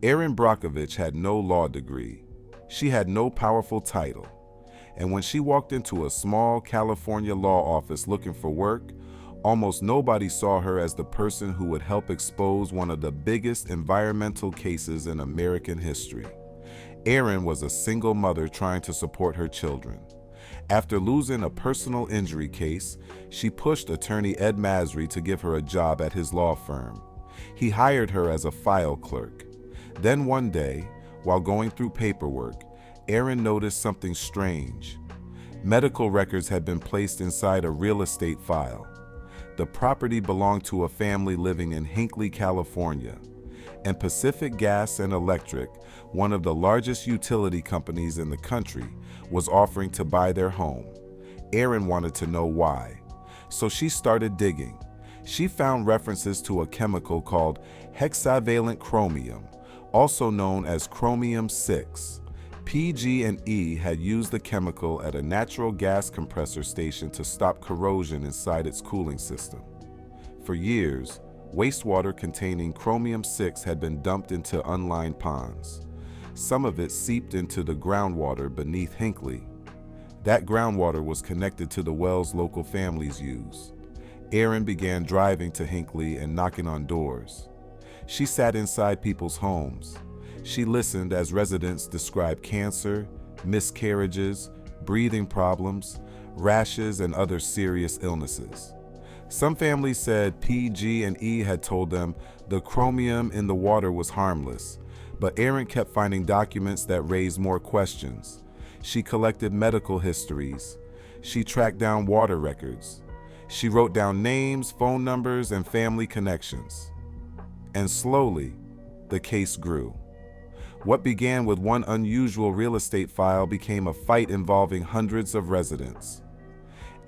Erin Brockovich had no law degree. She had no powerful title. And when she walked into a small California law office looking for work, almost nobody saw her as the person who would help expose one of the biggest environmental cases in American history. Erin was a single mother trying to support her children. After losing a personal injury case, she pushed attorney Ed Masry to give her a job at his law firm. He hired her as a file clerk. Then one day, while going through paperwork, Erin noticed something strange. Medical records had been placed inside a real estate file. The property belonged to a family living in Hinkley, California, and Pacific Gas and Electric, one of the largest utility companies in the country, was offering to buy their home. Erin wanted to know why, so she started digging. She found references to a chemical called hexavalent chromium, also known as chromium-6. PG&E had used the chemical at a natural gas compressor station to stop corrosion inside its cooling system. For years, wastewater containing chromium-6 had been dumped into unlined ponds. Some of it seeped into the groundwater beneath Hinkley. That groundwater was connected to the wells local families use. Erin began driving to Hinkley and knocking on doors. She sat inside people's homes. She listened as residents described cancer, miscarriages, breathing problems, rashes, and other serious illnesses. Some families said PG&E had told them the chromium in the water was harmless, but Erin kept finding documents that raised more questions. She collected medical histories. She tracked down water records. She wrote down names, phone numbers, and family connections. And slowly, the case grew. What began with one unusual real estate file became a fight involving hundreds of residents.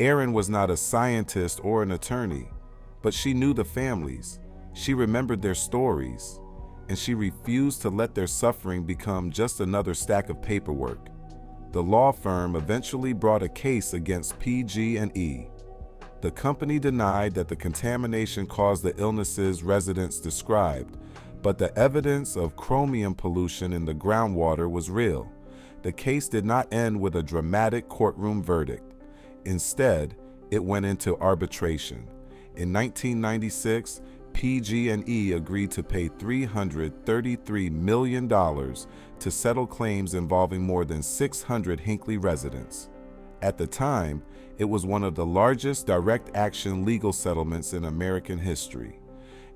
Erin was not a scientist or an attorney, but she knew the families. She remembered their stories, and she refused to let their suffering become just another stack of paperwork. The law firm eventually brought a case against PG&E. The company denied that the contamination caused the illnesses residents described, but the evidence of chromium pollution in the groundwater was real. The case did not end with a dramatic courtroom verdict. Instead, it went into arbitration. In 1996, PG&E agreed to pay $333 million to settle claims involving more than 600 Hinkley residents. At the time, it was one of the largest direct action legal settlements in American history.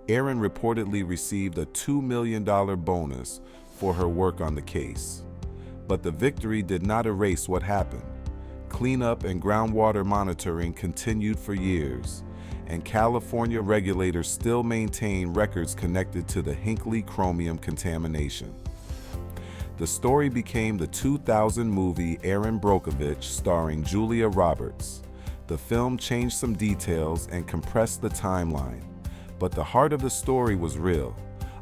Erin reportedly received a $2 million bonus for her work on the case. But the victory did not erase what happened. Cleanup and groundwater monitoring continued for years, and California regulators still maintain records connected to the Hinkley chromium contamination. The story became the 2000 movie Erin Brockovich starring Julia Roberts. The film changed some details and compressed the timeline, but the heart of the story was real.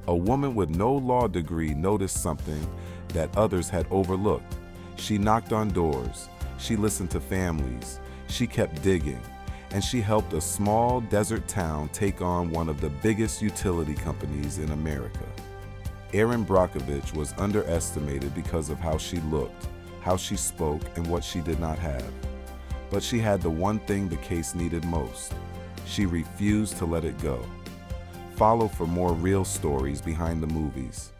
A woman with no law degree noticed something that others had overlooked. She knocked on doors, she listened to families, she kept digging, and she helped a small desert town take on one of the biggest utility companies in America. Erin Brockovich was underestimated because of how she looked, how she spoke, and what she did not have. But she had the one thing the case needed most. She refused to let it go. Follow for more real stories behind the movies.